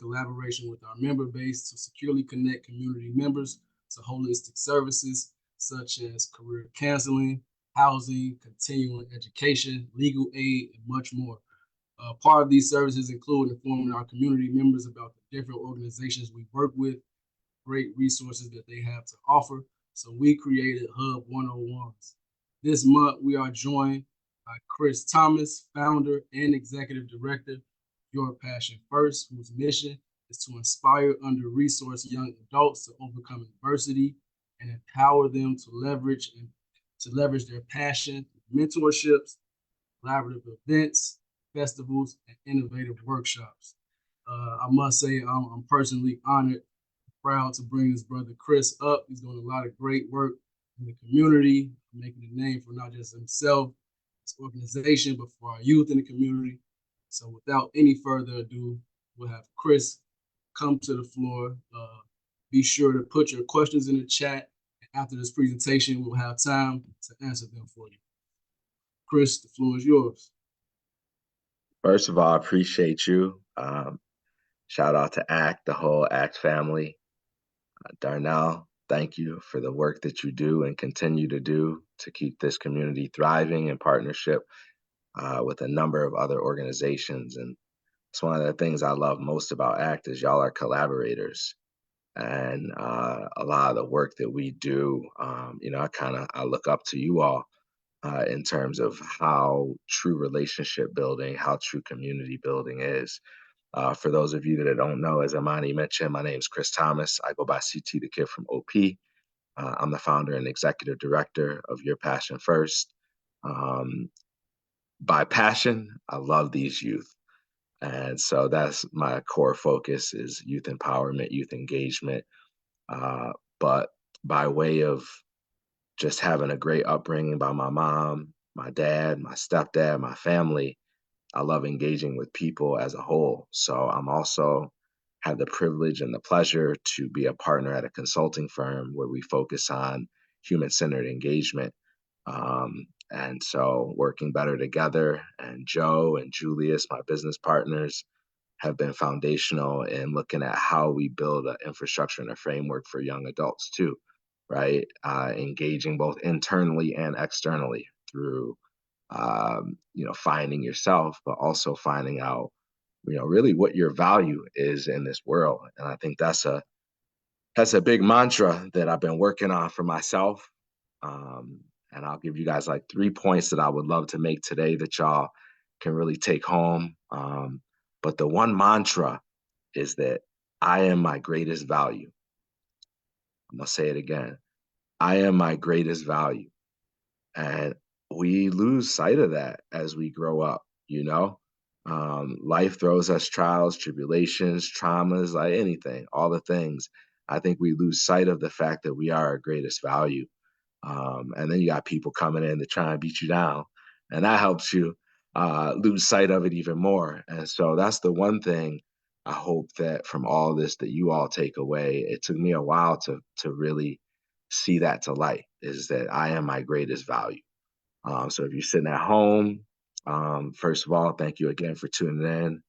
collaboration with our member base to securely connect community members to holistic services such as career counseling, housing, continuing education, legal aid, and much more. Part of these services include informing our community members about the different organizations we work with, great resources that they have to offer. So we created Hub 101s. This month, we are joined by Chris Thomas, founder and executive director of Your Passion First, whose mission is to inspire under-resourced young adults to overcome adversity and empower them to leverage their passion, mentorships, collaborative events, festivals, and innovative workshops. I must say, I'm personally honored, proud to bring this brother Chris up. He's doing a lot of great work in the community, making a name for not just himself, his organization, but for our youth in the community. So without any further ado, we'll have Chris come to the floor. Be sure to put your questions in the chat. And after this presentation, we'll have time to answer them for you. Chris, the floor is yours. First of all, I appreciate you. Shout out to ACT, the whole ACT family. Darnell, thank you for the work that you do and continue to do to keep this community thriving in partnership with a number of other organizations. And it's one of the things I love most about ACT is y'all are collaborators. And a lot of the work that we do, I look up to you all in terms of how true relationship building, how true community building is. For those of you that don't know, as Amani mentioned, my name is Chris Thomas. I go by CT, the kid from OP. I'm the founder and executive director of Your Passion First. By passion, I love these youth. And so that's my core focus is youth empowerment, youth engagement. But by way of just having a great upbringing by my mom, my dad, my stepdad, my family, I love engaging with people as a whole. So I'm also had the privilege and the pleasure to be a partner at a consulting firm where we focus on human-centered engagement. And so working better together, and Joe and Julius, my business partners, have been foundational in looking at how we build an infrastructure and a framework for young adults too, right? Engaging both internally and externally through finding yourself, but also finding out, really what your value is in this world. And I think that's a big mantra that I've been working on for myself. And I'll give you guys like 3 points that I would love to make today that y'all can really take home. But the one mantra is that I am my greatest value. I'm gonna say it again. I am my greatest value. And we lose sight of that as we grow up, life throws us trials, tribulations, traumas, like anything, all the things. I think we lose sight of the fact that we are our greatest value. And then you got people coming in to try and beat you down, and that helps you lose sight of it even more. And so that's the one thing I hope that from all this that you all take away. It took me a while to really see that to light, is that I am my greatest value. So if you're sitting at home, first of all, thank you again for tuning in.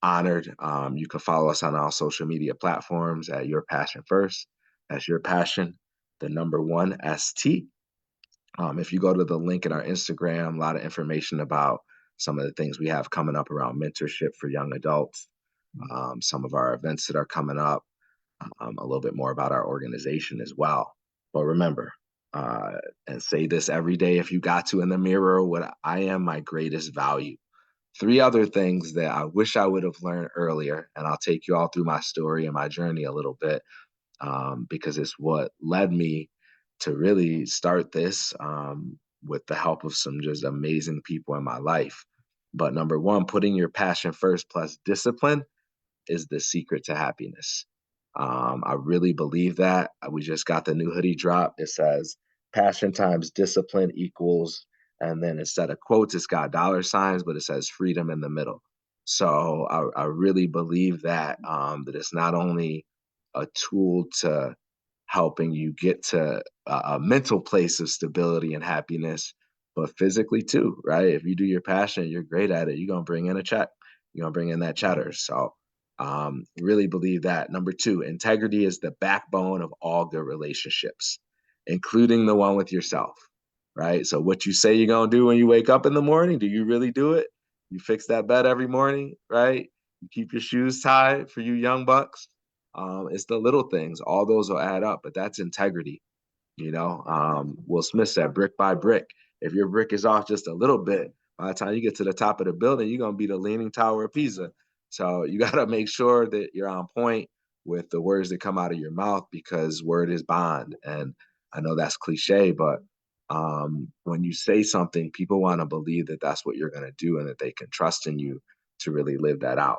Honored. You can follow us on all social media platforms at Your Passion First. That's Your Passion, the number 1 ST. If you go to the link in our Instagram, a lot of information about some of the things we have coming up around mentorship for young adults, some of our events that are coming up, a little bit more about our organization as well. But remember, and say this every day if you got to in the mirror, what I am my greatest value. 3 other things that I wish I would have learned earlier, and I'll take you all through my story and my journey a little bit, because it's what led me to really start this with the help of some just amazing people in my life. But number 1, putting your passion first plus discipline is the secret to happiness. I really believe that. We just got the new hoodie drop. It says passion times discipline equals, and then instead of quotes, it's got $signs, but it says freedom in the middle. So I really believe that it's not only a tool to helping you get to a mental place of stability and happiness, but physically too, right? If you do your passion, you're great at it, you're going to bring in a check, you're going to bring in that cheddar. So Really believe that. Number two, integrity is the backbone of all good relationships, including the one with yourself, right? So what you say you're going to do when you wake up in the morning, do you really do it? You fix that bed every morning, right? You keep your shoes tied for you young bucks. It's the little things. All those will add up, but that's integrity. Will Smith said, brick by brick. If your brick is off just a little bit, by the time you get to the top of the building, you're going to be the Leaning Tower of Pisa. So you got to make sure that you're on point with the words that come out of your mouth, because word is bond. And I know that's cliche, but when you say something, people want to believe that that's what you're going to do and that they can trust in you to really live that out.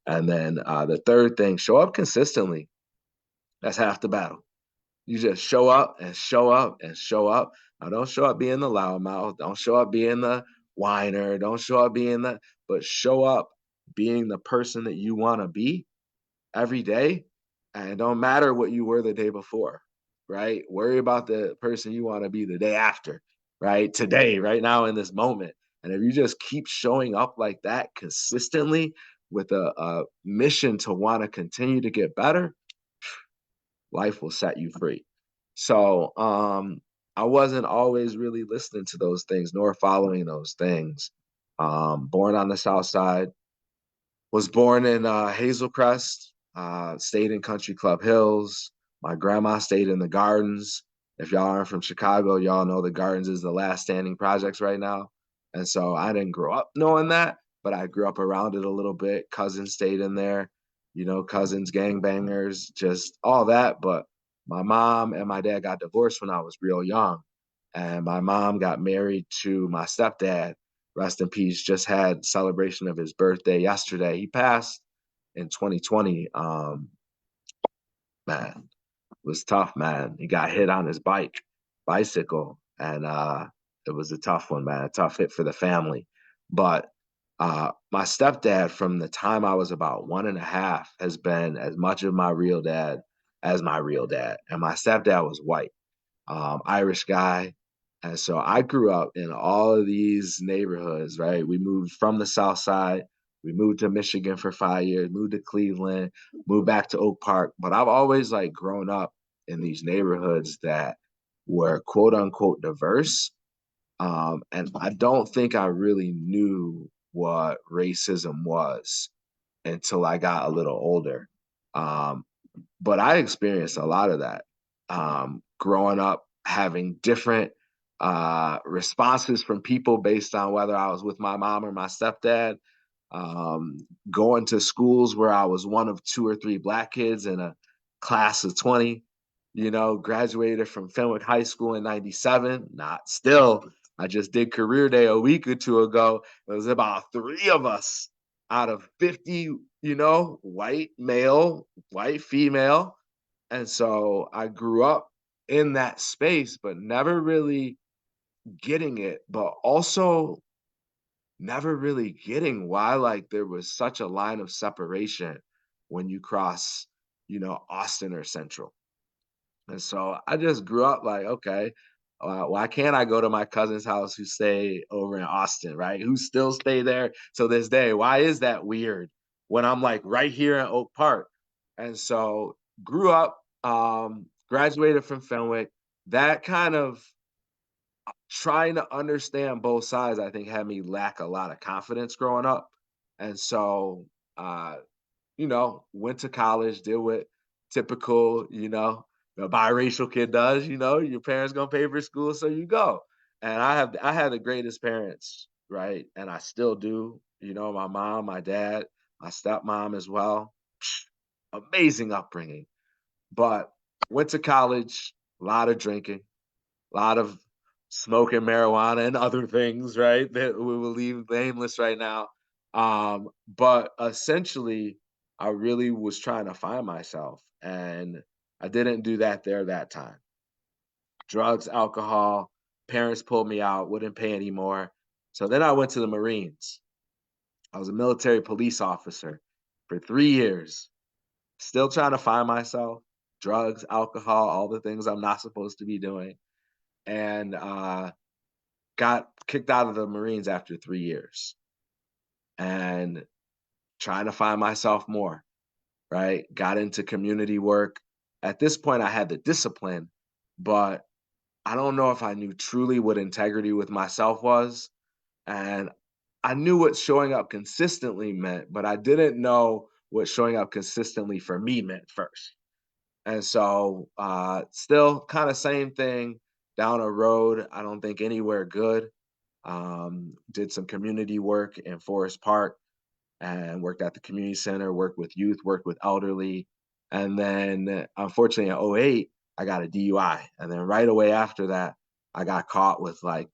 And then the third thing, show up consistently. That's half the battle. You just show up and show up and show up. Now, don't show up being the loudmouth. Don't show up being the whiner. Don't show up being but show up being the person that you want to be every day. And don't matter what you were the day before, right? Worry about the person you want to be the day after, right? Today, right now in this moment. And if you just keep showing up like that consistently with a mission to want to continue to get better, life will set you free. So I wasn't always really listening to those things nor following those things. Born on the South Side, was born in Hazel Crest, stayed in Country Club Hills. My grandma stayed in the Gardens. If y'all aren't from Chicago, y'all know the Gardens is the last standing projects right now. And so I didn't grow up knowing that, but I grew up around it a little bit. Cousins stayed in there, cousins, gangbangers, just all that. But my mom and my dad got divorced when I was real young. And my mom got married to my stepdad. Rest in peace. Just had celebration of his birthday yesterday. He passed in 2020. Man, it was tough, man. He got hit on his bicycle, and it was a tough one, man. A tough hit for the family. But my stepdad, from the time I was about 1.5, has been as much of my real dad as my real dad. And my stepdad was white, Irish guy. And so I grew up in all of these neighborhoods, right? We moved from the South Side. We moved to Michigan for 5 years, moved to Cleveland, moved back to Oak Park. But I've always grown up in these neighborhoods that were quote unquote diverse. And I don't think I really knew what racism was until I got a little older. Um, but I experienced a lot of that growing up, having different responses from people based on whether I was with my mom or my stepdad, um, going to schools where I was one of 2 or 3 Black kids in a class of 20, graduated from Fenwick High School in 97. Not still. I just did career day a week or two ago. It was about 3 of us out of 50, white male, white female. And so I grew up in that space, but never really getting it, but also never really getting why there was such a line of separation when you cross, Austin or Central. And so I just grew up okay, why can't I go to my cousin's house who stay over in Austin, right? Who still stay there to this day? Why is that weird when I'm right here in Oak Park? And so grew up, graduated from Fenwick. That kind of trying to understand both sides, I think, had me lack a lot of confidence growing up. And so, went to college, did what typical, the biracial kid does, your parents gonna pay for school, so you go. And I had the greatest parents, right? And I still do, my mom, my dad, my stepmom as well. Amazing upbringing. But went to college, a lot of drinking, a lot of smoking marijuana and other things, right? That we will leave nameless right now. But essentially, I really was trying to find myself, and I didn't do that there that time. Drugs, alcohol, parents pulled me out, wouldn't pay anymore. So then I went to the Marines. I was a military police officer for 3 years, still trying to find myself. Drugs, alcohol, all the things I'm not supposed to be doing. And got kicked out of the Marines after 3 years and trying to find myself more. right? Got into community work. At this point, I had the discipline, but I don't know if I knew truly what integrity with myself was. And I knew what showing up consistently meant, but I didn't know what showing up consistently for me meant first. And so, still kind of same thing down a road. I don't think anywhere good. Did some community work in Forest Park and worked at the community center, worked with youth, worked with elderly. And then, unfortunately, in '08, I got a DUI. And then right away after that, I got caught with like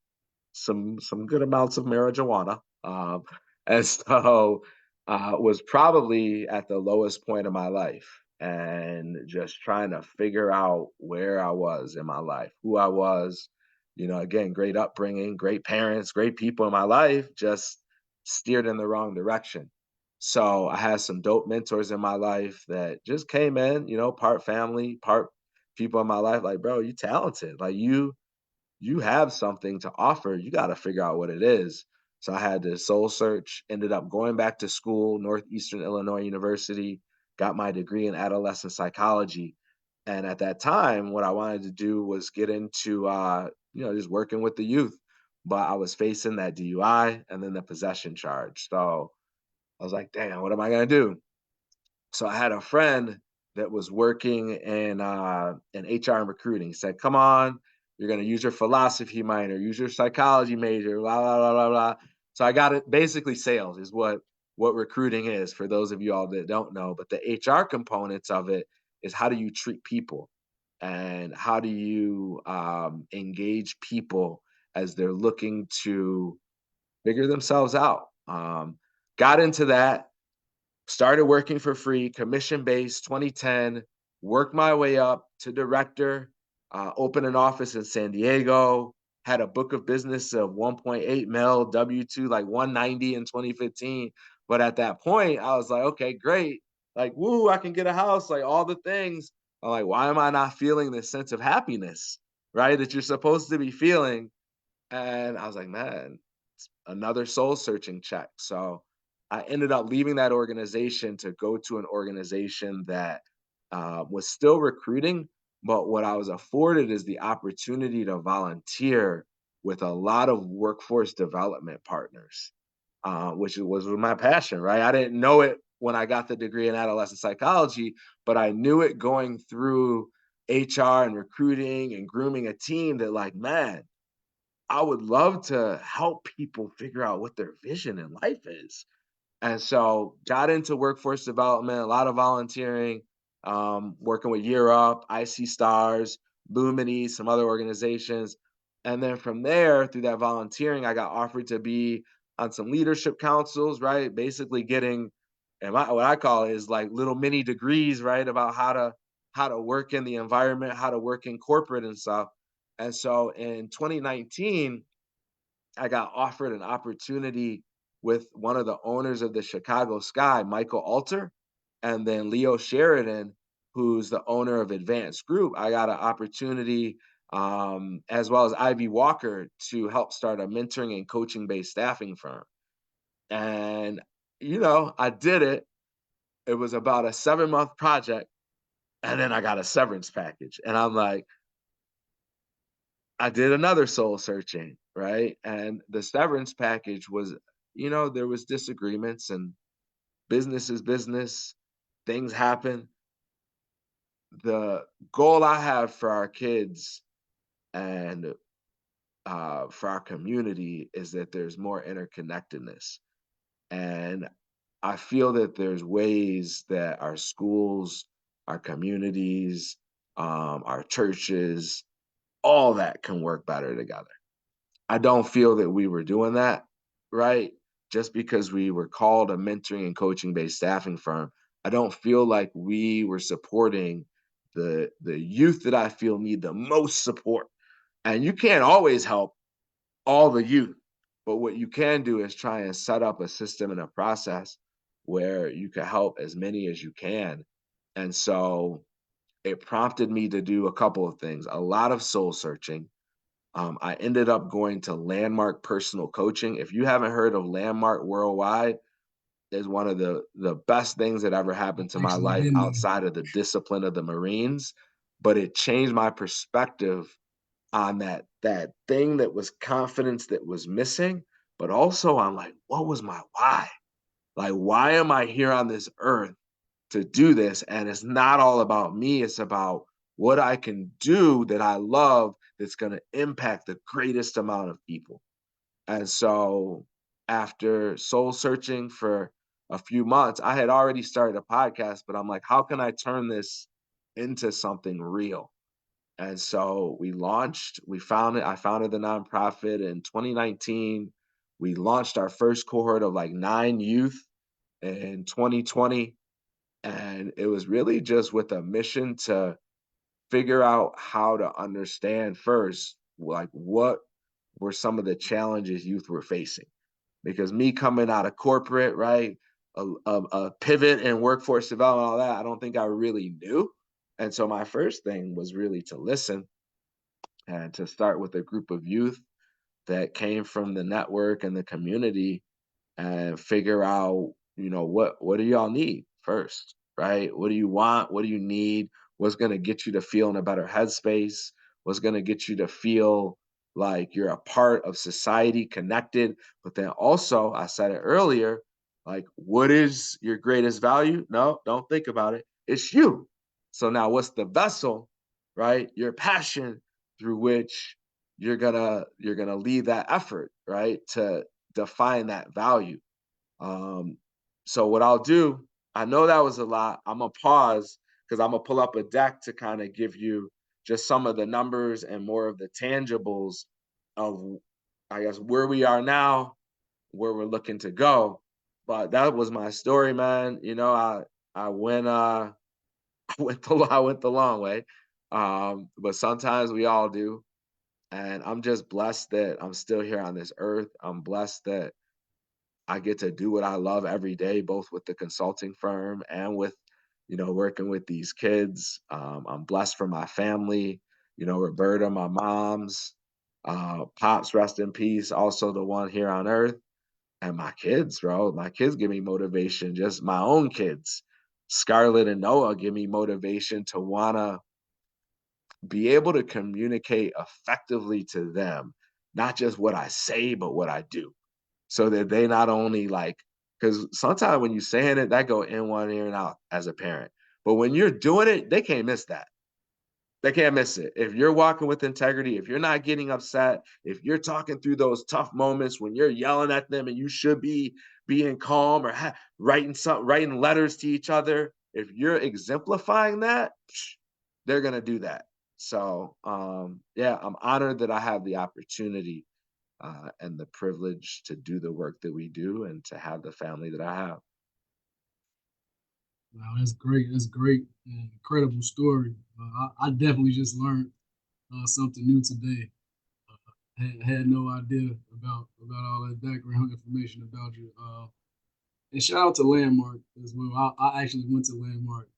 some good amounts of marijuana. And so was probably at the lowest point of my life and just trying to figure out where I was in my life, who I was. Again, great upbringing, great parents, great people in my life, just steered in the wrong direction. So I had some dope mentors in my life that just came in, part family, part people in my life, like, bro, you talented. Like you have something to offer. You got to figure out what it is. So I had to soul search, ended up going back to school, Northeastern Illinois University, got my degree in adolescent psychology. And at that time, what I wanted to do was get into, just working with the youth. But I was facing that DUI and then the possession charge. So I was like, damn, what am I going to do? So I had a friend that was working in HR and recruiting. He said, "Come on, you're going to use your philosophy minor, use your psychology major, blah blah blah blah blah." So I got it. Basically, sales is what recruiting is for those of you all that don't know. But the HR components of it is how do you treat people and how do you engage people as they're looking to figure themselves out. Got into that, started working for free, commission based, 2010, worked my way up to director, opened an office in San Diego, had a book of business of 1.8 mil, W2, like 190 in 2015. But at that point, I was like, okay, great. Like, woo, I can get a house, like all the things. I'm like, why am I not feeling this sense of happiness, right? That you're supposed to be feeling. And I was like, man, another soul searching check. So I ended up leaving that organization to go to an organization that was still recruiting. But what I was afforded is the opportunity to volunteer with a lot of workforce development partners, which was my passion, right? I didn't know it when I got the degree in adolescent psychology, but I knew it going through HR and recruiting and grooming a team that, like, man, I would love to help people figure out what their vision in life is. And so got into workforce development, a lot of volunteering, working with Year Up, IC Stars, Lumini, some other organizations. And then from there, through that volunteering, I got offered to be on some leadership councils, right? Basically getting, what I call it is like little mini degrees, right? About how to work in the environment, how to work in corporate and stuff. And so in 2019, I got offered an opportunity with one of the owners of the Chicago Sky, Michael Alter, and then Leo Sheridan, who's the owner of Advanced Group. I got an opportunity, as well as Ivy Walker, to help start a mentoring and coaching based staffing firm. And, I did it. It was about a 7-month project. And then I got a severance package. And I'm like, I did another soul searching, right? And the severance package was, there was disagreements and business is business. Things happen. The goal I have for our kids and for our community is that there's more interconnectedness. And I feel that there's ways that our schools, our communities, our churches, all that can work better together. I don't feel that we were doing that, right? Just because we were called a mentoring and coaching based staffing firm, I don't feel like we were supporting the youth that I feel need the most support. And you can't always help all the youth, but what you can do is try and set up a system and a process where you can help as many as you can. And so it prompted me to do a couple of things, a lot of soul searching. I ended up going to Landmark Personal Coaching. If you haven't heard of Landmark Worldwide, is one of the best things that ever I've happened to my actually life been there. outside of the discipline of the Marines, but it changed my perspective on that thing that was confidence that was missing, but also on like, what was my why? Like, why am I here on this earth to do this? And it's not all about me, it's about what I can do that I love that's going to impact the greatest amount of people. And so after soul searching for a few months, I had already started a podcast, but I'm like, how can I turn this into something real? And so I founded the nonprofit in 2019. We launched our first cohort of like 9 youth in 2020. And it was really just with a mission to figure out how to understand first, like what were some of the challenges youth were facing. Because me coming out of corporate, right, a pivot in workforce development, all that, I don't think I really knew. And so my first thing was really to listen and to start with a group of youth that came from the network and the community and figure out, what do y'all need first, right? What do you want? What do you need? What's going to get you to feel in a better headspace? What's going to get you to feel like you're a part of society, connected? But then also, I said it earlier, like, what is your greatest value? No, don't think about it. It's you. So now what's the vessel, right? Your passion through which you're gonna lead that effort, right? To define that value. Um, so what I'll do, I know that was a lot. I'm gonna pause because I'm gonna pull up a deck to kind of give you just some of the numbers and more of the tangibles of, I guess, where we are now, where we're looking to go. But that was my story, man. I went I went the long way. But sometimes we all do. And I'm just blessed that I'm still here on this earth. I'm blessed that I get to do what I love every day, both with the consulting firm and with, working with these kids. I'm blessed for my family, Roberta, my mom's, pops, rest in peace, also the one here on earth, and my kids, bro. My kids give me motivation, just my own kids. Scarlett and Noah give me motivation to want to be able to communicate effectively to them, not just what I say, but what I do, so that they not only like, because sometimes when you saying it, that go in one ear and out as a parent. But when you're doing it, they can't miss that. They can't miss it. If you're walking with integrity, if you're not getting upset, if you're talking through those tough moments when you're yelling at them and you should be being calm or writing letters to each other, if you're exemplifying that, they're gonna do that. So yeah, I'm honored that I have the opportunity and the privilege to do the work that we do and to have the family that I have. Wow, that's great. That's great. Incredible story. I definitely just learned something new today. Had no idea about all that background information about you. And shout out to Landmark as well. I actually went to Landmark.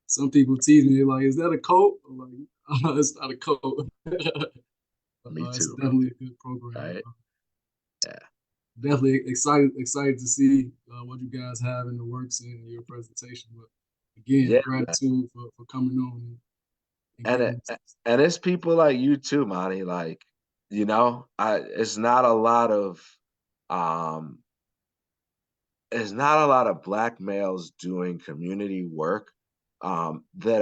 Some people tease me, they're like, "Is that a cult?" I'm like, "It's not a cult. Me It's too, definitely a good program. right? Yeah. Definitely excited to see what you guys have in the works in your presentation. But again, Yeah. gratitude for coming on and And giving it, us this. and it's people like you too, Monty. Like, it's not a lot of um black males doing community work that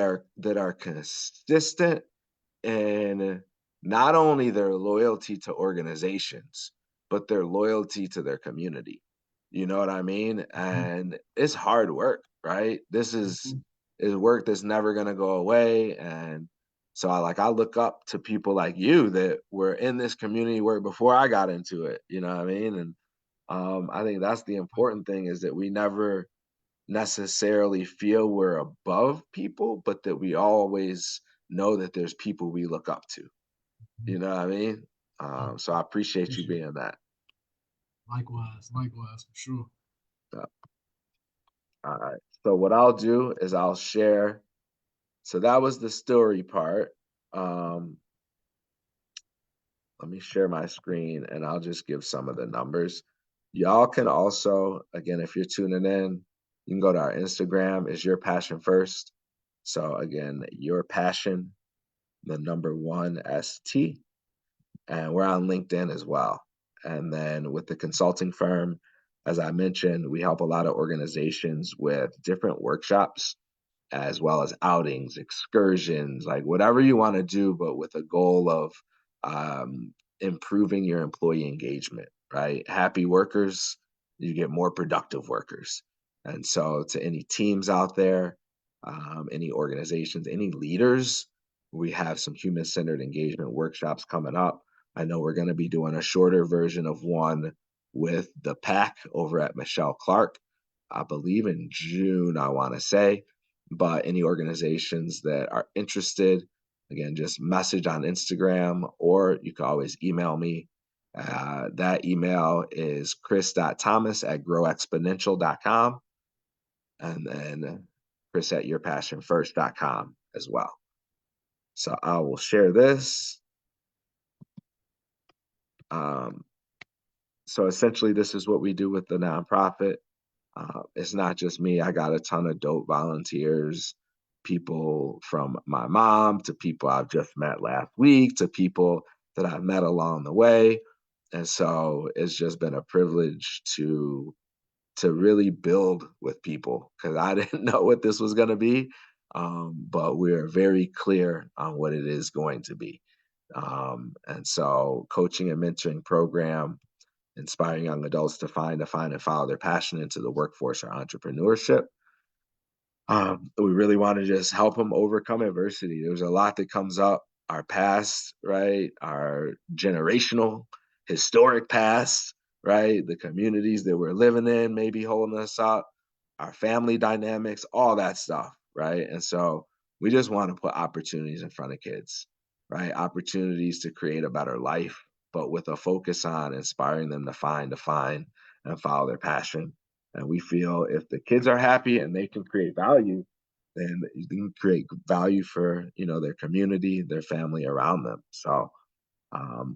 are consistent in not only their loyalty to organizations, but their loyalty to their community. You know what I mean? And it's hard work, right? This Mhm. is work that's never gonna go away. And so I look up to people like you that were in this community work before I got into it. You know what I mean? And I think that's the important thing, is that we never necessarily feel we're above people, but that we always know that there's people we look up to. You know what I mean? So I appreciate you Appreciate it. being that. Likewise, for sure. Uh, all right. So what I'll do is I'll share. So that was the story part. Um, Let me share my screen and I'll just give some of the numbers. Y'all can also, again, if you're tuning in, you can go to our Instagram, is Your Passion First. So again, Your Passion, the number one ST, and we're on LinkedIn as well. And then with the consulting firm, as I mentioned, we help a lot of organizations with different workshops as well as outings, excursions, like whatever you want to do, but with a goal of um, improving your employee engagement, right? Happy workers, you get more productive workers. And so, to any teams out there, any organizations, any leaders, we have some human centered engagement workshops coming up. I know we're going to be doing a shorter version of one with the pack over at Michelle Clark, I believe in June, I want to say. But any organizations that are interested, again, just message on Instagram, or you can always email me. That email is chris.thomas@growexponential.com, and then chris@yourpassion1st.com as well. So I will share this. Um, so essentially, this is what we do with the nonprofit. It's not just me. I got a ton of dope volunteers, people from my mom to people I've just met last week to people that I've met along the way. And so it's just been a privilege to really build with people because I didn't know what this was going to be. But we're very clear on what it is going to be. And so coaching and mentoring program, inspiring young adults to define, and follow their passion into the workforce or entrepreneurship. We really want to just help them overcome adversity. There's a lot that comes up, our past, right? Our generational, historic past, right? The communities that we're living in may be holding us up, our family dynamics, all that stuff, right? And so we just want to put opportunities in front of kids, right? Opportunities to create a better life, but with a focus on inspiring them to define, and follow their passion. And we feel if the kids are happy and they can create value, then you can create value for their community, their family around them. So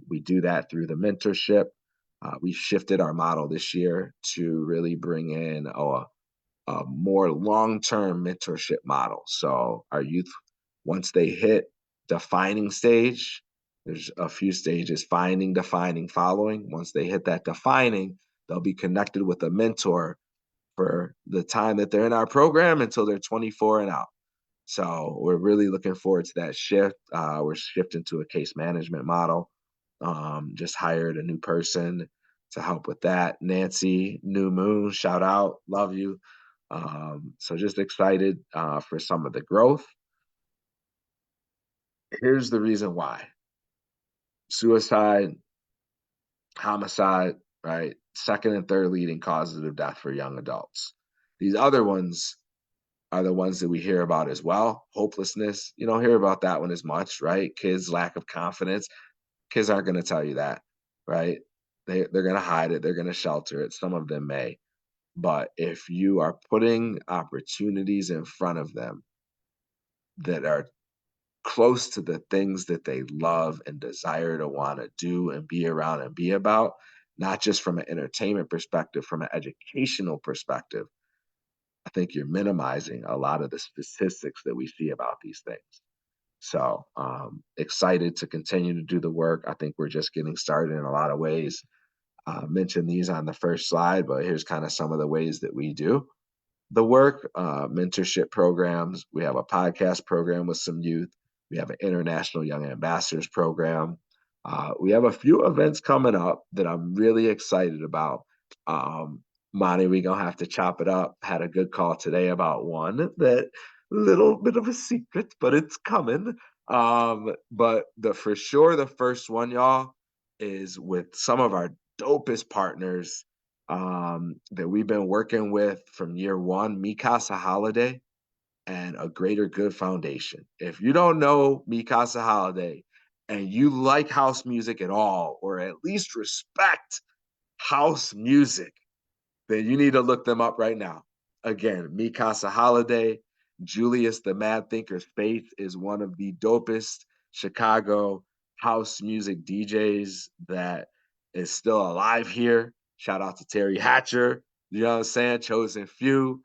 we do that through the mentorship. We shifted our model this year to really bring in a more long-term mentorship model. So our youth, once they hit defining stage, there's a few stages: finding, defining, following. Once they hit that defining, they'll be connected with a mentor for the time that they're in our program until they're 24 and out. So we're really looking forward to that shift. We're shifting to a case management model. Just hired a new person to help with that. Nancy, New Moon, shout out, love you. So just excited for some of the growth. Here's the reason why: suicide, homicide, right? Second and third leading causes of death for young adults. These other ones are the ones that we hear about as well. Hopelessness, you don't hear about that one as much, right? Kids' lack of confidence. Kids aren't going to tell you that, right? They're going to hide it. They're going to shelter it. Some of them may. But if you are putting opportunities in front of them that are close to the things that they love and desire to want to do and be around and be about, not just from an entertainment perspective, from an educational perspective, I think you're minimizing a lot of the statistics that we see about these things. So excited to continue to do the work. I think we're just getting started in a lot of ways. Mentioned these on the first slide, but here's kind of some of the ways that we do the work. Mentorship programs. We have a podcast program with some youth. We have an international young ambassadors program. We have a few events coming up that I'm really excited about. Monty, we gonna have to chop it up. Had a good call today about one that little bit of a secret, but it's coming. But for sure the first one, y'all, is with some of our dopest partners that we've been working with from year one, Mikasa Holiday and A Greater Good Foundation. If you don't know Mikasa Holiday and you like house music at all, or at least respect house music, then you need to look them up right now. Again, Mikasa Holiday, Julius the Mad Thinker's Faith is one of the dopest Chicago house music DJs that is still alive here. Shout out to Terry Hatcher. You know what I'm saying? Chosen Few.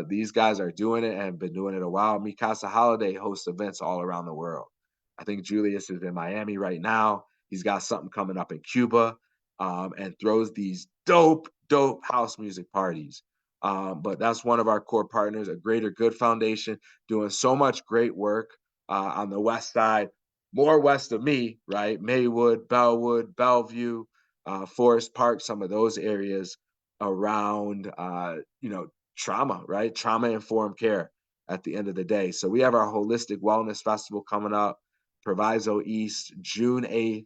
These guys are doing it and been doing it a while. Mikasa Holiday hosts events all around the world. I think Julius is in Miami right now. He's got something coming up in Cuba, and throws these dope house music parties. But that's one of our core partners, a Greater Good Foundation, doing so much great work on the west side, more west of me, right? Maywood, Bellwood, Bellevue, Forest Park, some of those areas around, trauma, right? Trauma informed care at the end of the day. So we have our Holistic Wellness Festival coming up, Proviso East, June 8th.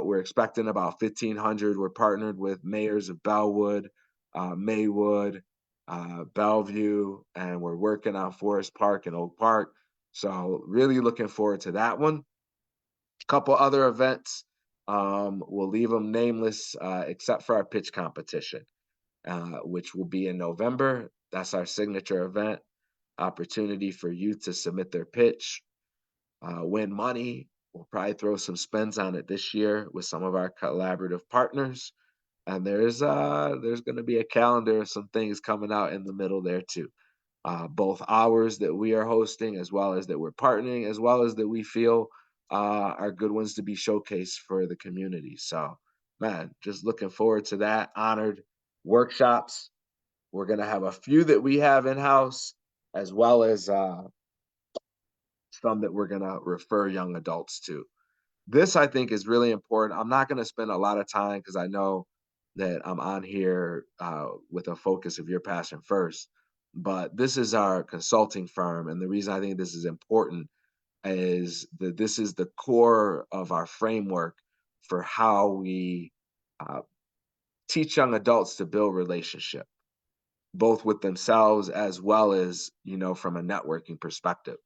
We're expecting about 1,500. We're partnered with mayors of Bellwood, Maywood, Bellevue, and we're working on Forest Park and Oak Park. So really looking forward to that one. A couple other events. We'll leave them nameless, except for our pitch competition, which will be in November. That's our signature event. Opportunity for youth to submit their pitch, win money. We'll probably throw some spins on it this year with some of our collaborative partners. And there's going to be a calendar of some things coming out in the middle there too. Both hours that we are hosting, as well as that we're partnering, as well as that we feel are good ones to be showcased for the community. So, man, just looking forward to that. Honored workshops. We're going to have a few that we have in house, as well as some that we're going to refer young adults to. This, I think, is really important. I'm not going to spend a lot of time because I know that I'm on here with a focus of Your Passion First. But this is our consulting firm. And the reason I think this is important is that this is the core of our framework for how we teach young adults to build relationship, both with themselves as well as, from a networking perspective.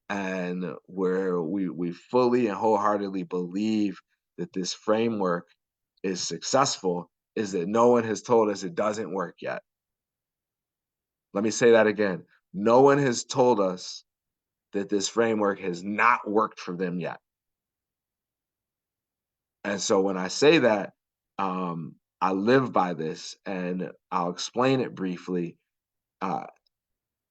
And where we fully and wholeheartedly believe that this framework is successful is that no one has told us it doesn't work yet. Let me say that again. No one has told us that this framework has not worked for them yet. And so when I say that, I live by this, and I'll explain it briefly.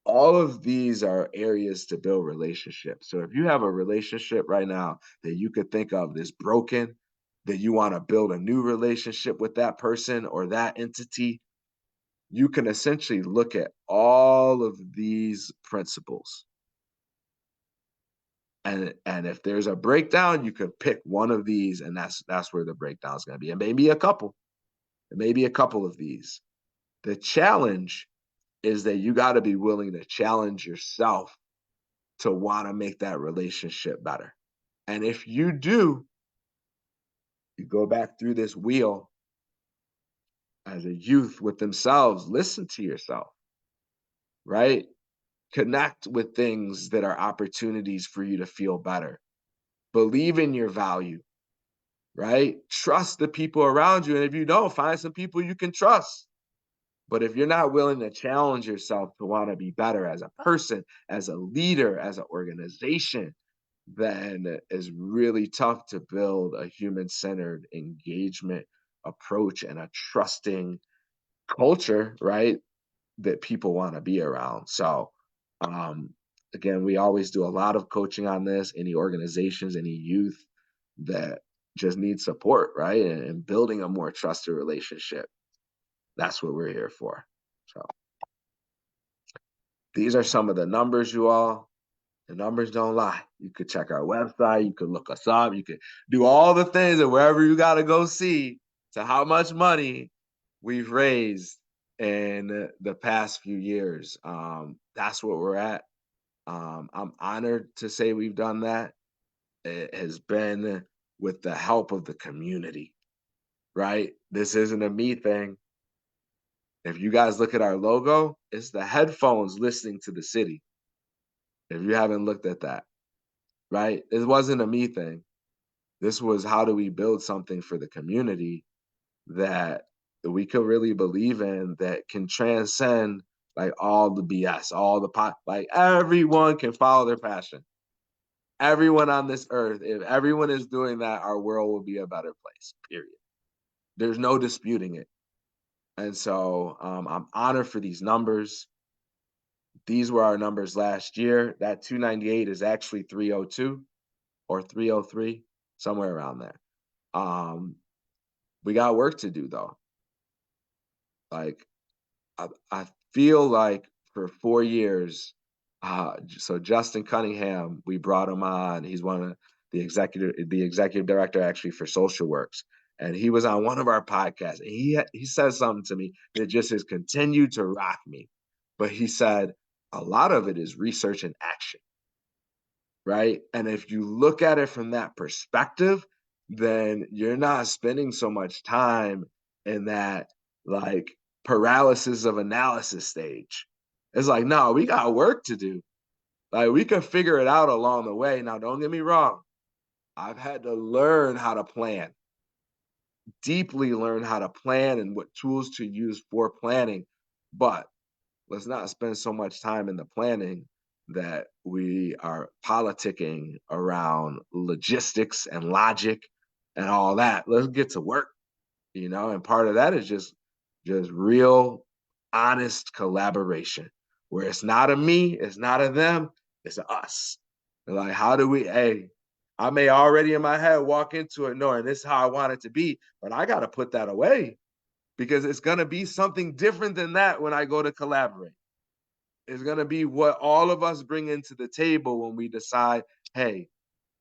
All of these are areas to build relationships. So if you have a relationship right now that you could think of that's broken, that you want to build a new relationship with that person or that entity, you can essentially look at all of these principles. And if there's a breakdown, you can pick one of these, and that's where the breakdown is going to be. And maybe a couple. It may be a couple of these. The challenge is that you got to be willing to challenge yourself to want to make that relationship better. And if you do, you go back through this wheel as a youth with themselves, listen to yourself, right? Connect with things that are opportunities for you to feel better. Believe in your value, right? Trust the people around you. And if you don't, find some people you can trust. But if you're not willing to challenge yourself to want to be better as a person, as a leader, as an organization, then it's really tough to build a human-centered engagement approach and a trusting culture, right, that people want to be around. So, again, we always do a lot of coaching on this. Any organizations, any youth that just need support, right, and building a more trusted relationship. That's what we're here for. So these are some of the numbers, you all. The numbers don't lie. You could check our website. You could look us up. You could do all the things that wherever you got to go see to how much money we've raised in the past few years. That's what we're at. I'm honored to say we've done that. It has been with the help of the community, right? This isn't a me thing. If you guys look at our logo, it's the headphones listening to the city. If you haven't looked at that, right? It wasn't a me thing. This was how do we build something for the community that we could really believe in, that can transcend like all the BS, all the like everyone can follow their passion. Everyone on this earth, if everyone is doing that, our world will be a better place, period. There's no disputing it. And so I'm honored for these numbers. These were our numbers last year. That 298 is actually 302 or 303, somewhere around there. Um, we got work to do though. Like I feel like for 4 years, so Justin Cunningham, we brought him on. He's one of the executive director actually for Social Works, and he was on one of our podcasts. And he said something to me that just has continued to rock me. But he said a lot of it is research and action, right? And if you look at it from that perspective, then you're not spending so much time in that like paralysis of analysis stage. It's like, no, we got work to do. Like we can figure it out along the way. Now, don't get me wrong. I've had to learn how to plan, deeply learn how to plan and what tools to use for planning. But let's not spend so much time in the planning that we are politicking around logistics and logic and all that. Let's get to work, and part of that is just real honest collaboration where it's not a me, it's not a them, it's a us. And like, how do we, hey, I may already in my head walk into it knowing this is how I want it to be, but I got to put that away because it's going to be something different than that when I go to collaborate. It's going to be what all of us bring into the table when we decide, hey,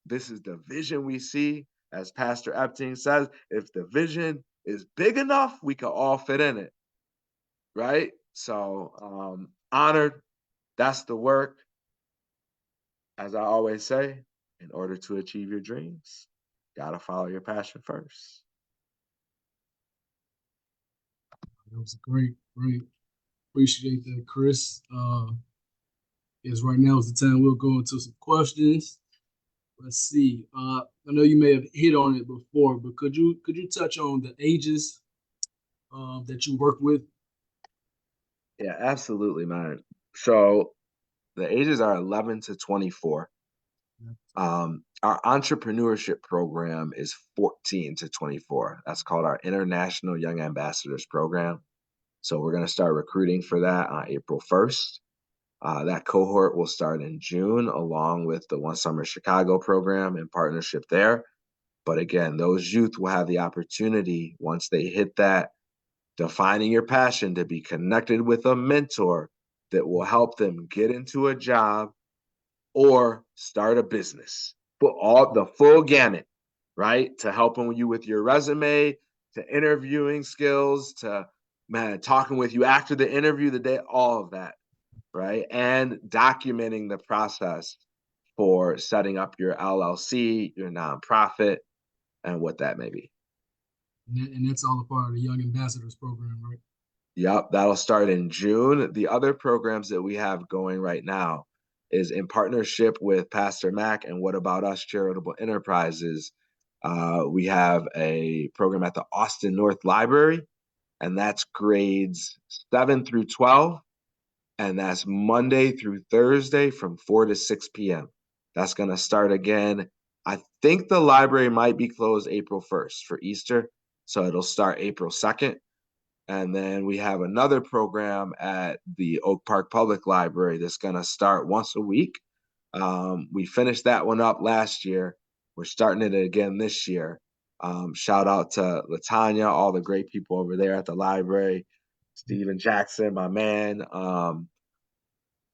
this is the vision we see. As Pastor Epting says, if the vision is big enough, we can all fit in it. Right? So honored. That's the work. As I always say, in order to achieve your dreams, gotta follow your passion first. That was great, great. Appreciate that, Chris. Yes, right now is the time we'll go into some questions. Let's see. I know you may have hit on it before, but could you touch on the ages that you work with? Yeah, absolutely, man. So the ages are 11 to 24. Our entrepreneurship program is 14 to 24. That's called our International Young Ambassadors Program. So we're going to start recruiting for that on April 1st. That cohort will start in June, along with the One Summer Chicago program in partnership there. But again, those youth will have the opportunity once they hit that defining your passion to be connected with a mentor that will help them get into a job or start a business. Put all the full gamut, right? To helping you with your resume, to interviewing skills, to talking with you after the interview, the day, all of that, right? And documenting the process for setting up your LLC, your nonprofit, and what that may be. And that's all a part of the Young Ambassadors program, right? Yep, that'll start in June. The other programs that we have going right now is in partnership with Pastor Mac and What About Us Charitable Enterprises. We have a program at the Austin North Library, and that's grades 7 through 12. And that's Monday through Thursday from 4 to 6 p.m. That's going to start again. I think the library might be closed April 1st for Easter, so it'll start April 2nd. And then we have another program at the Oak Park Public Library that's going to start once a week. We finished that one up last year. We're starting it again this year. Shout out to Latanya, all the great people over there at the library. Steven Jackson, my man.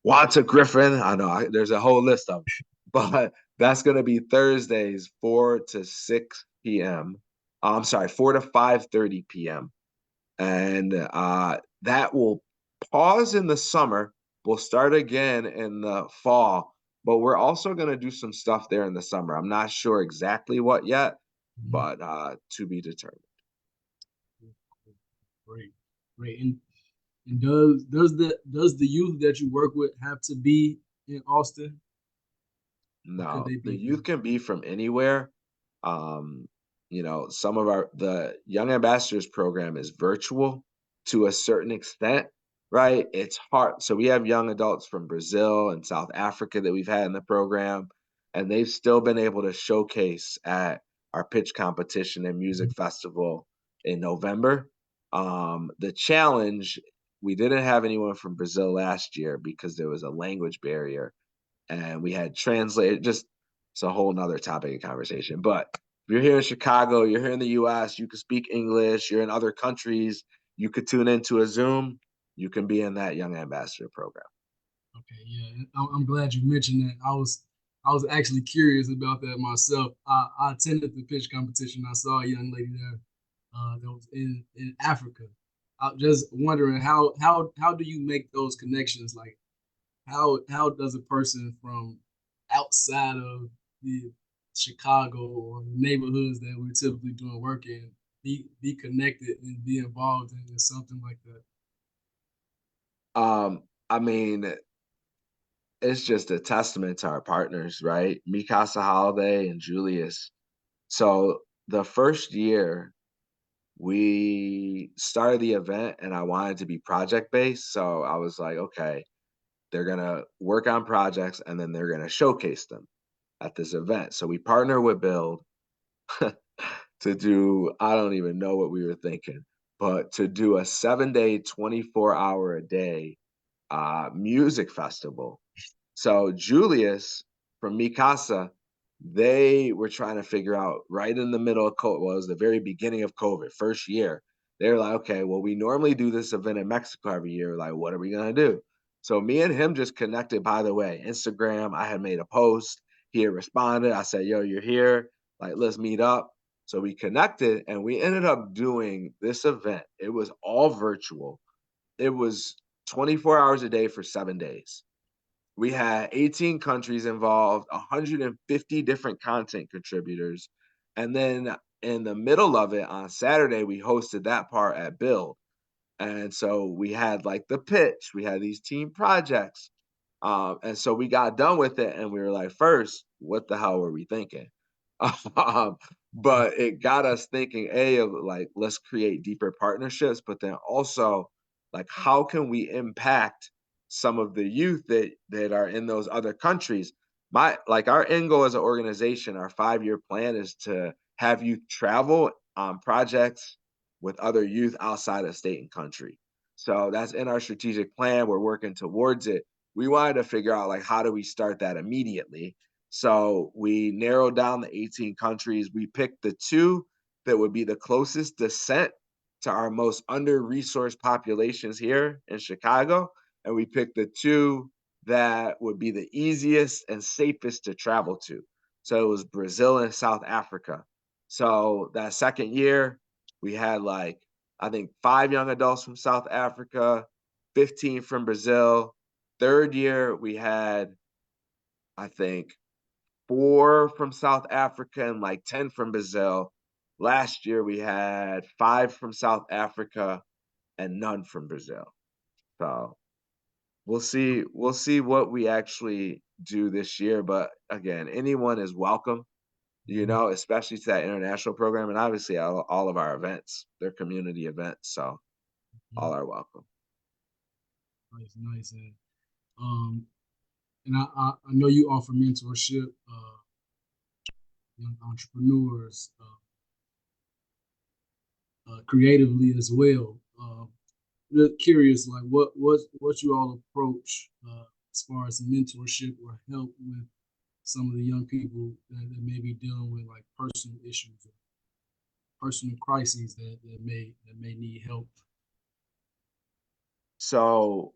Wanta Griffin. I know there's a whole list of them, but that's going to be Thursdays, 4 to 6 p.m. I'm sorry, 4 to 5:30 p.m. And that will pause in the summer. We'll start again in the fall, but we're also going to do some stuff there in the summer. I'm not sure exactly what yet, but to be determined. Great, great. And does the youth that you work with have to be in Austin, or could No, they the be youth from? can be from anywhere. Some of the Young Ambassadors program is virtual to a certain extent, right? It's hard. So we have young adults from Brazil and South Africa that we've had in the program, and they've still been able to showcase at our pitch competition and music festival in November. The challenge, we didn't have anyone from Brazil last year because there was a language barrier, and we had translated. Just it's a whole nother topic of conversation. But if you're here in Chicago, you're here in the U.S., you can speak English. You're in other countries, you could tune into a Zoom. You can be in that Young Ambassador program. Okay, yeah, and I'm glad you mentioned that. I was actually curious about that myself. I attended the pitch competition. I saw a young lady there that was in Africa. I'm just wondering how do you make those connections? Like how does a person from outside of the Chicago or the neighborhoods that we're typically doing work in be connected and be involved in something like that? I mean, it's just a testament to our partners, right? Mikasa Holiday and Julius. So the first year we started the event and I wanted to be project based. So I was like, okay, they're going to work on projects and then they're going to showcase them at this event. So we partner with Build to do, I don't even know what we were thinking, but to do a 7 day, 24-hour a day music festival. So Julius from Mikasa, they were trying to figure out right in the middle of COVID, well, it was the very beginning of COVID, first year. They were like, okay, well, we normally do this event in Mexico every year. Like, what are we gonna do? So me and him just connected, by the way, Instagram. I had made a post. He had responded. I said, yo, you're here. Like, let's meet up. So we connected and we ended up doing this event. It was all virtual. It was 24 hours a day for 7 days. We had 18 countries involved, 150 different content contributors. And then in the middle of it on Saturday, we hosted that part at Build. And so we had like the pitch, we had these team projects. And so we got done with it and we were like, first, what the hell were we thinking? um, but it got us thinking, A, of like, let's create deeper partnerships, but then also like, how can we impact some of the youth that are in those other countries? Our end goal as an organization, our 5 year plan is to have youth travel on projects with other youth outside of state and country. So that's in our strategic plan. We're working towards it. We wanted to figure out like how do we start that immediately. So we narrowed down the 18 countries. We picked the two that would be the closest descent to our most under-resourced populations here in Chicago. And we picked the two that would be the easiest and safest to travel to. So it was Brazil and South Africa. So that second year, we had like, I think 5 young adults from South Africa, 15 from Brazil. Third year, we had, I think, 4 from South Africa and like 10 from Brazil. Last year, we had 5 from South Africa and none from Brazil. So we'll see what we actually do this year. But again, anyone is welcome, especially to that international program. And obviously all of our events, they're community events. So all are welcome. Nice, nice. Um, and I know you offer mentorship, young entrepreneurs, creatively as well. Just curious, like what you all approach as far as mentorship or help with some of the young people that may be dealing with like personal issues or personal crises that may need help. So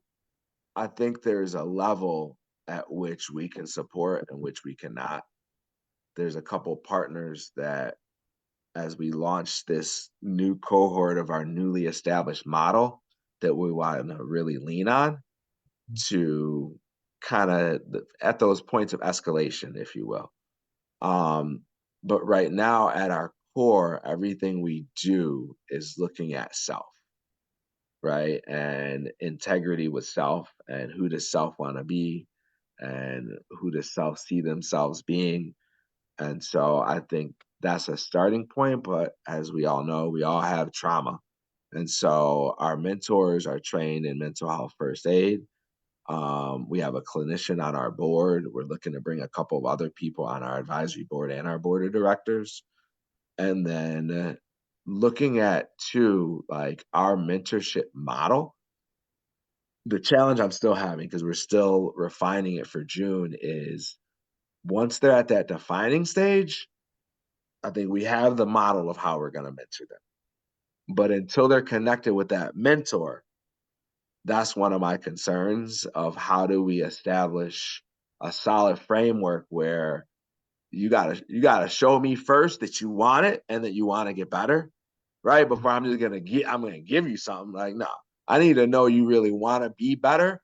I think there's a level at which we can support and which we cannot. There's a couple partners that, as we launch this new cohort of our newly established model, that we want to really lean on to kind of at those points of escalation, if you will. But right now, at our core, everything we do is looking at self, right? And integrity with self, and who does self want to be, and who does self see themselves being. And so I think that's a starting point. But as we all know, we all have trauma. And so our mentors are trained in mental health first aid. We have a clinician on our board. We're looking to bring a couple of other people on our advisory board and our board of directors. And then looking at too, like our mentorship model, the challenge I'm still having because we're still refining it for June is once they're at that defining stage, I think we have the model of how we're going to mentor them. But until they're connected with that mentor, that's one of my concerns of how do we establish a solid framework where you gotta show me first that you want it and that you want to get better, right? Before I'm gonna give you something. Like, no, I need to know you really want to be better.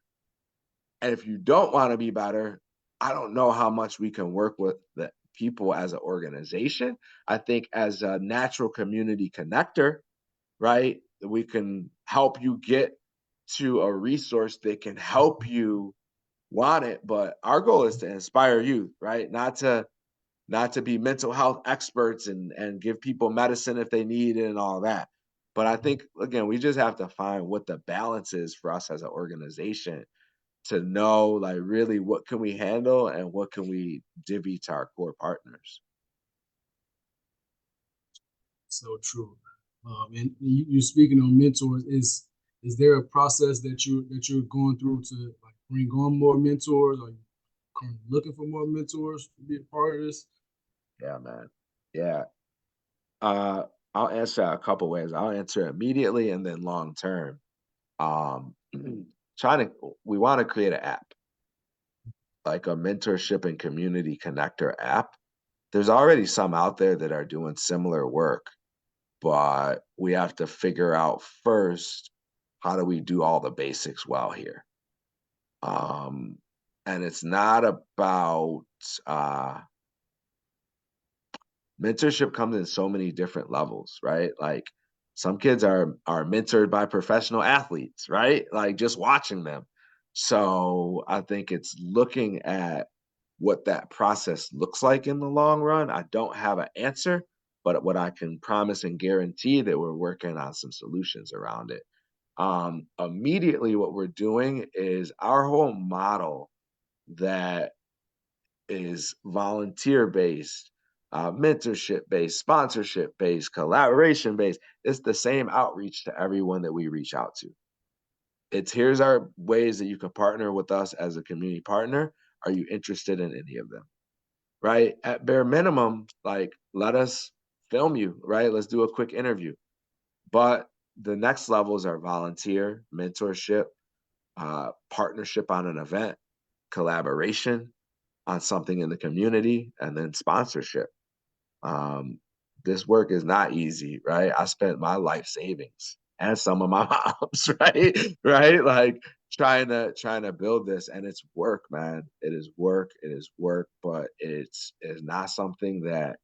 And if you don't want to be better, I don't know how much we can work with the people as an organization. I think as a natural community connector, right, we can help you get to a resource that can help you want it. But our goal is to inspire youth, right? Not to be mental health experts and give people medicine if they need it and all that. But I think again, we just have to find what the balance is for us as an organization to know like really what can we handle and what can we divvy to our core partners. So true. And you're speaking on mentors. Is there a process that you're going through to like bring on more mentors? Are you currently looking for more mentors to be a part of this? Yeah, man. Yeah. Uh I'll answer that a couple ways. I'll answer immediately and then long term. Um trying to we want to create an app, like a mentorship and community connector app. There's already some out there that are doing similar work, but we have to figure out first how do we do all the basics well here. Um, and it's not about uh, mentorship comes in so many different levels, right? Like some kids are mentored by professional athletes, right? Like just watching them. So I think it's looking at what that process looks like in the long run. I don't have an answer, but what I can promise and guarantee that we're working on some solutions around it. Immediately, what we're doing is our whole model that is volunteer based, mentorship based, sponsorship based, collaboration based. It's the same outreach to everyone that we reach out to. It's here's our ways that you can partner with us as a community partner. Are you interested in any of them? Right? At bare minimum, like let us film you, right? Let's do a quick interview. But the next levels are volunteer, mentorship, partnership on an event, collaboration on something in the community, and then sponsorship. Um, this work is not easy, right? I spent my life savings and some of my mom's, right? Right? Like trying to build this and it's work, man. It is work, but it's not something that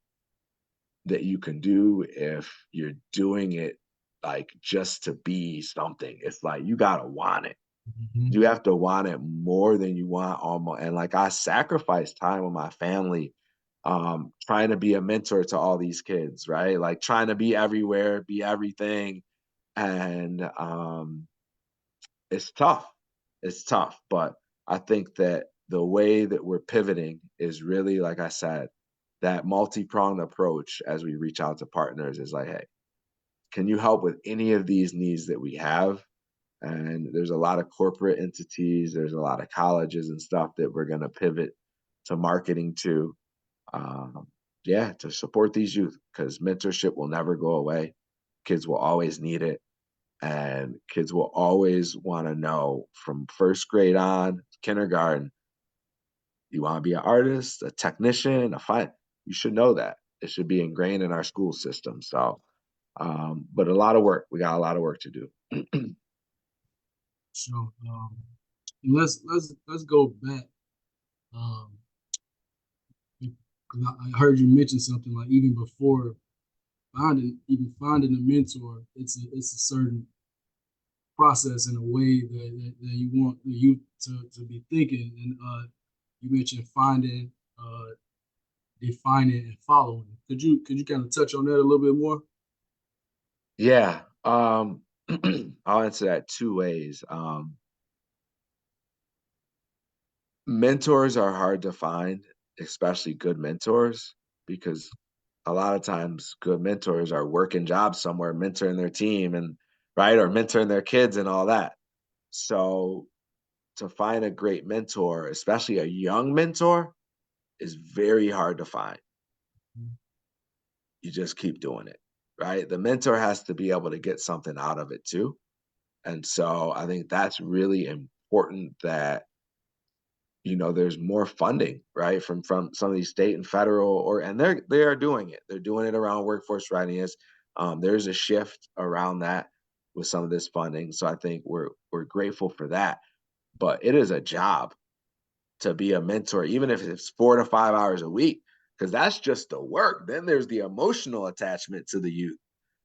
you can do if you're doing it like just to be something. It's like you gotta want it. Mhm. You have to want it more than you want almost. And like I sacrificed time with my family, trying to be a mentor to all these kids, right? Like trying to be everywhere, be everything. And it's tough. It's tough. But I think that the way that we're pivoting is really, like I said, that multi-pronged approach as we reach out to partners is like, hey, can you help with any of these needs that we have? And there's a lot of corporate entities, there's a lot of colleges and stuff that we're going to pivot to marketing to, um, yeah, to support these youth because mentorship will never go away. Kids will always need it, and kids will always want to know from first grade on, kindergarten, you want to be an artist, a technician, a fine. You should know that. It should be ingrained in our school system. So, but a lot of work. We got a lot of work to do. So let's go back. Um, 'Cause I heard you mention something like even before finding a mentor, it's a certain process in a way that you want the youth to be thinking. And you mentioned finding, defining, and following. Could you kind of touch on that a little bit more? Yeah, I'll answer that 2 ways. Mentors are hard to find, especially good mentors, because a lot of times good mentors are working jobs somewhere, mentoring their team and right, or mentoring their kids and all that. So to find a great mentor, especially a young mentor, is very hard to find. You just keep doing it, right? The mentor has to be able to get something out of it too. And so I think that's really important that there's more funding, right, from some of these state and federal, or and they are doing it. They're doing it around workforce readiness. There's a shift around that with some of this funding. So I think we're grateful for that. But it is a job to be a mentor, even if it's 4 to 5 hours a week, because that's just the work. Then there's the emotional attachment to the youth.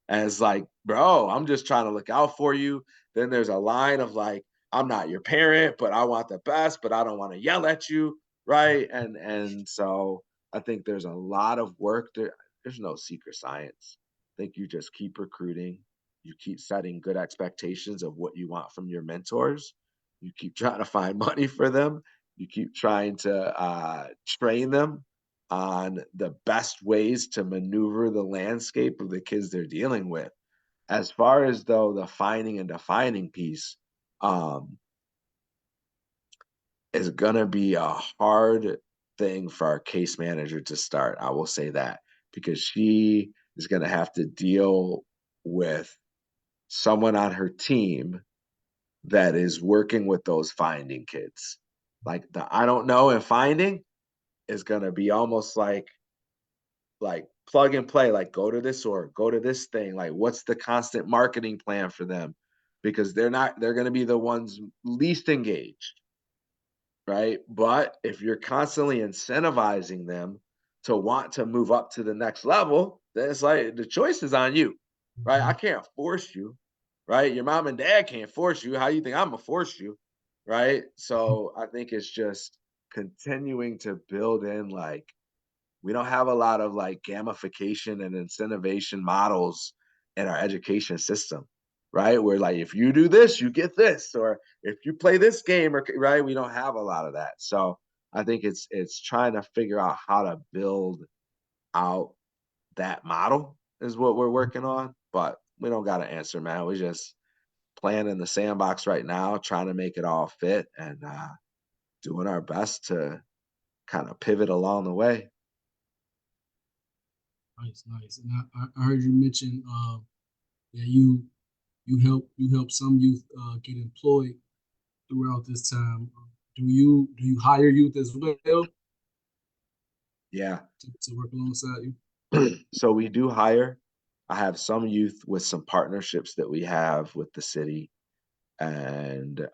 And it's like, bro, I'm just trying to look out for you. Then there's a line of like, I'm not your parent, but I want the best, but I don't want to yell at you. Right. And so I think there's a lot of work there. There's no secret science. I think you just keep recruiting, you keep setting good expectations of what you want from your mentors, you keep trying to find money for them, you keep trying to train them on the best ways to maneuver the landscape of the kids they're dealing with. As far as though the finding and defining piece um, is going to be a hard thing for our case manager to start. I will say that because she is going to have to deal with someone on her team that is working with those finding kids. Like the I don't know and finding is going to be almost like plug and play, like go to this or go to this thing, like what's the constant marketing plan for them, because they're going to be the ones least engaged, right? But if you're constantly incentivizing them to want to move up to the next level, then it's like the choice is on you, right? I Mhm. can't force you, right? Your mom and dad can't force you. How do you think I'm gonna force you, right? So I think it's just continuing to build in, like, we don't have a lot of like gamification and incentivization models in our education system, right? Where like if you do this, you get this, or if you play this game, or right, we don't have a lot of that. So I think it's trying to figure out how to build out that model is what we're working on. But we don't got an answer, man. We just playing in the sandbox right now, trying to make it all fit and doing our best to kind of pivot along the way. Nice, nice. And I heard you mention that you help some youth get employed throughout this time. Do you hire youth as well Yeah. to work alongside you? So we do hire. I have some youth with some partnerships that we have with the city. And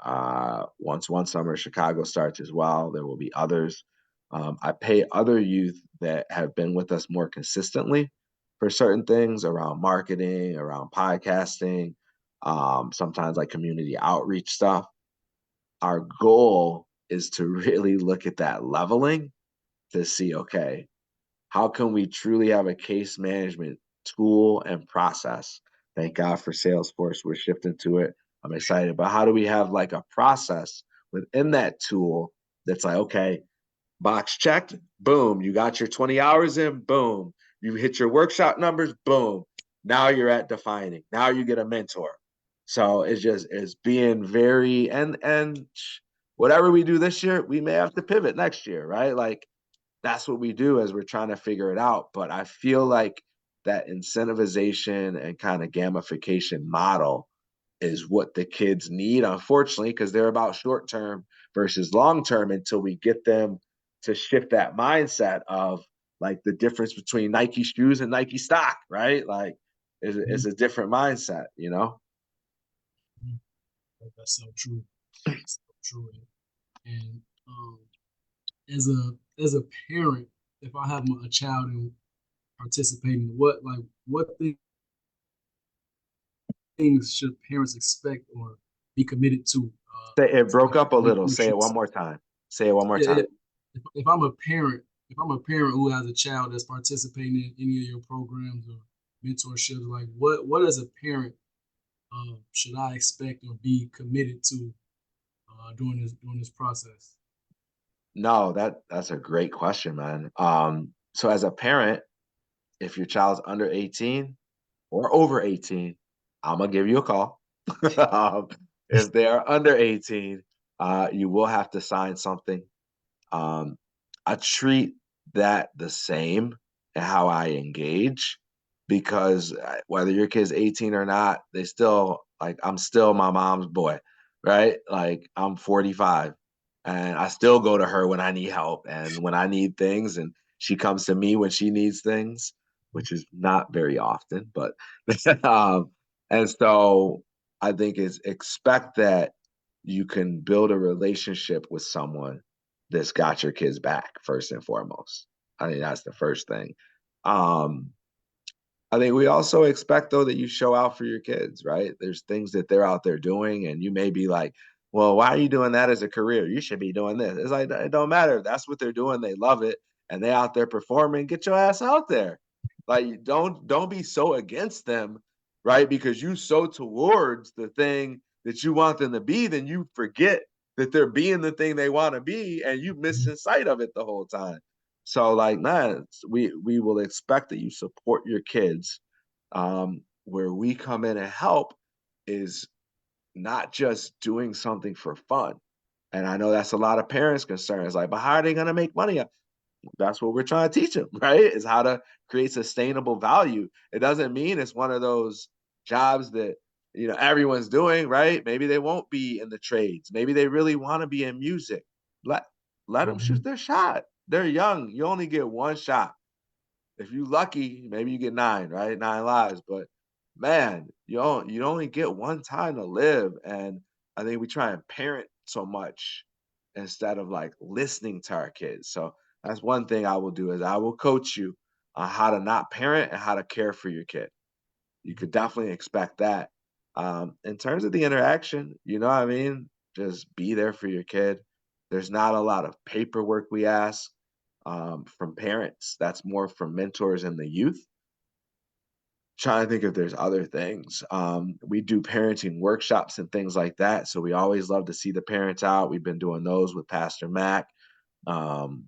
once one summer Chicago starts as well, there will be others. I pay other youth that have been with us more consistently for certain things around marketing, around podcasting, sometimes like community outreach stuff. Our goal is to really look at that leveling to see, okay, how can we truly have a case management tool and process? Thank God for Salesforce. We're shifting to it. I'm excited. But how do we have like a process within that tool that's like, okay, box checked, boom, you got your 20 hours in, boom, you hit your workshop numbers, boom. Now you're at defining. Now you get a mentor. So it's being very and whatever we do this year, we may have to pivot next year, right? Like that's what we do as we're trying to figure it out. But I feel like that incentivization and kind of gamification model is what the kids need, unfortunately, because they're about short term versus long term until we get them to shift that mindset of like the difference between Nike shoes and Nike stock, right? Like it's Mhm. a different mindset, you know? Mhm. That's so true. So true. And as a parent, if I have a child and participating, what things should parents expect or be committed to It to broke make up a little. make Say sure it one more time. Say it one more yeah, yeah. time. If I'm a parent, if I'm a parent who has a child that's participating in any of your programs or mentorships, like what as a parent should I expect or be committed to during this process? No, that's a great question, man. So as a parent, if your child's under 18 or over 18, I'm gonna give you a call. Um, if they are under 18, you will have to sign something. Um, I treat that the same in how I engage because whether your kid's 18 or not, they still like I'm still my mom's boy, right? Like I'm 45 and I still go to her when I need help and when I need things, and she comes to me when she needs things, which is not very often, but um, and so I think is expect that you can build a relationship with someone that's got your kids back first and foremost. I think that's the first thing. Um, I think we also expect though that you show out for your kids, right? There's things that they're out there doing, and you may be like, "Well, why are you doing that as a career? You should be doing this." It's like it don't matter. If that's what they're doing, they love it, and they out there performing. Get your ass out there. Like don't be so against them, right? Because you so towards the thing that you want them to be, then you forget that they're being the thing they want to be, and you missing sight of it the whole time. So like, man, we will expect that you support your kids. Where we come in and help is not just doing something for fun. And I know that's a lot of parents' concerns. Like, but how are they going to make money? That's what we're trying to teach them, right? Is how to create sustainable value. It doesn't mean it's one of those jobs that everyone's doing, right? Maybe they won't be in the trades. Maybe they really want to be in music. Let let them shoot Mhm. their shot. They're young. You only get one shot. If you're lucky, maybe you get nine, right? Nine lives. But man, you only get one time to live. And I think we try and parent so much instead of like listening to our kids. So that's one thing I will do is I will coach you on how to not parent and how to care for your kid. You could definitely expect that. In terms of the interaction, you know what I mean? Just be there for your kid. There's not a lot of paperwork we ask from parents. That's more from mentors and the youth. Trying to think if there's other things. We do parenting workshops and things like that. So we always love to see the parents out. We've been doing those with Pastor Mac. Um,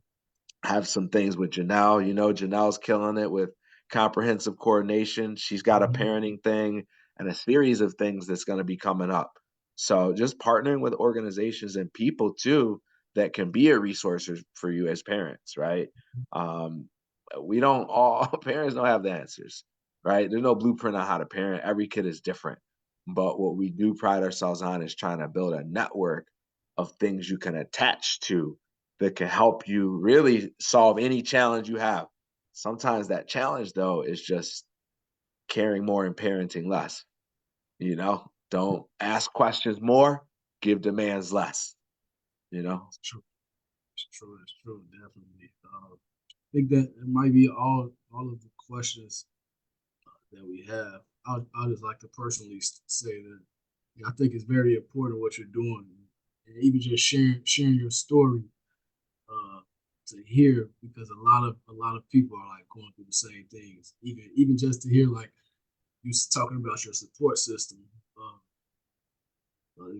have some things with Janelle. Janelle's killing it with comprehensive coordination. She's got a Mhm. parenting thing and a series of things that's going to be coming up. So just partnering with organizations and people too that can be a resource for you as parents, right? Um, we don't all parents don't have the answers, right? There's no blueprint on how to parent. Every kid is different. But what we do pride ourselves on is trying to build a network of things you can attach to that can help you really solve any challenge you have. Sometimes that challenge, though, is just caring more and parenting less. Don't ask questions more, give demands less. You know, It's true. It's true. It's true. Definitely. I think that it might be all of the questions that we have. I just like to personally say that I think it's very important what you're doing, and even just sharing your story uh, to hear, because a lot of people are like going through the same things. Even just to hear like you talking about your support system.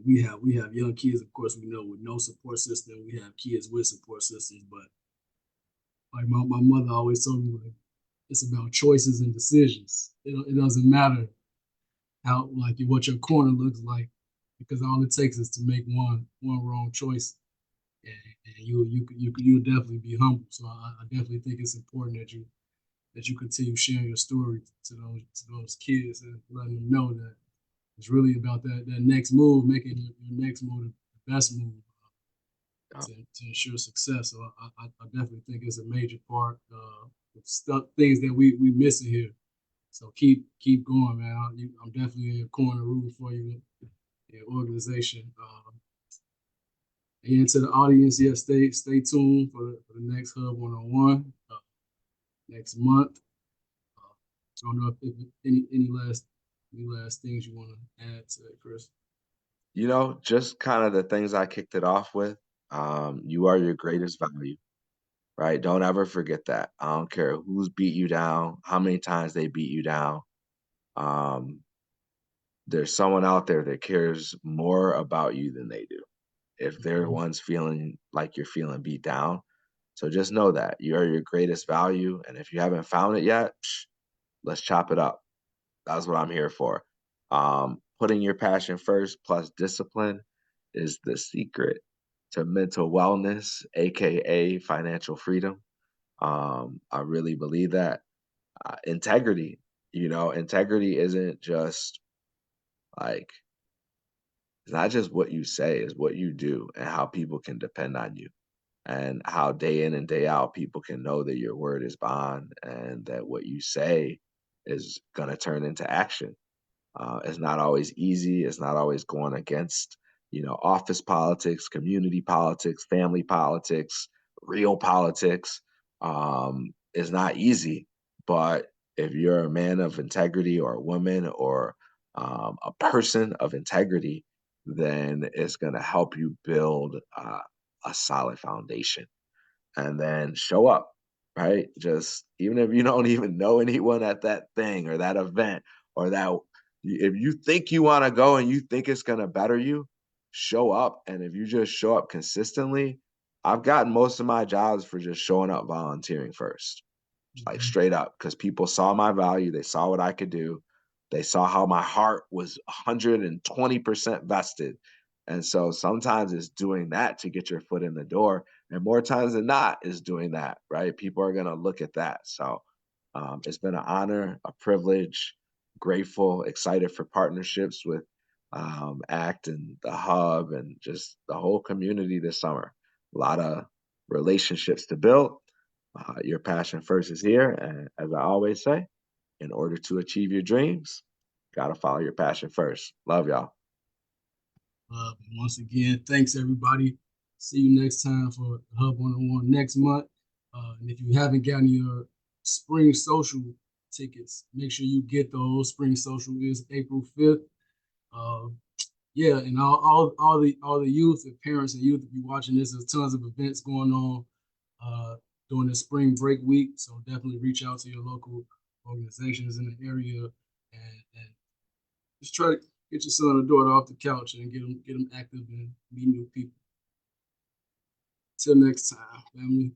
We have young kids, of course, we know with no support system. We have kids with support systems, but like my mother always told me, like it's about choices and decisions. It doesn't matter how like what your corner looks like, because all it takes is to make one wrong choice, and you'll definitely be humble. So I definitely think it's important that you continue sharing your story to those kids and letting them know that it's really about that next move, making your next move the best move to ensure success. So I definitely think it's a major part of stuff things that we missing here. So keep going, man. I'm definitely in your corner rooting for you, your organization. And to the audience, yeah, stay tuned for the next Hub 101 next month. I don't know if any last things you want to add to that, Chris. just kind of the things I kicked it off with. You are your greatest value, right? Don't ever forget that. I don't care who's beat you down, how many times they beat you down. Um, there's someone out there that cares more about you than they do. If they're Mhm. ones feeling like you're feeling beat down, So just know that you are your greatest value. And if you haven't found it yet, let's chop it up. That's what I'm here for. Putting your passion first plus discipline is the secret to mental wellness, aka financial freedom. I really believe that. Integrity, integrity isn't just like, it's not just what you say, it's what you do and how people can depend on you, and how day in and day out people can know that your word is bond and that what you say is going to turn into action. It's not always easy. It's not always going against, office politics, community politics, family politics, real politics. It's not easy, but if you're a man of integrity or a woman or a person of integrity, then it's going to help you build a solid foundation, and then show up, right? Just even if you don't even know anyone at that thing or that event, or that, if you think you want to go and you think it's going to better you, show up. And if you just show up consistently, I've gotten most of my jobs for just showing up volunteering first, like Mhm. straight up, because people saw my value, they saw what I could do, they saw how my heart was 120% vested. And so sometimes it's doing that to get your foot in the door, and more times than not is doing that, right? People are going to look at that. So it's been an honor, a privilege, grateful, excited for partnerships with ACT and the Hub and just the whole community this summer. A lot of relationships to build. Your passion first is here. And as I always say, in order to achieve your dreams, got to follow your passion first. Love y'all. And once again, thanks everybody. See you next time for Hub 101 next month. And if you haven't gotten your spring social tickets, make sure you get those. Spring social is April 5th. Uh, yeah, and all the youth and parents and youth, if you're watching this, there's tons of events going on uh, during the spring break week. So definitely reach out to your local organizations in the area and just try to get your son or daughter off the couch and get them active and meet new people. Till next time, family.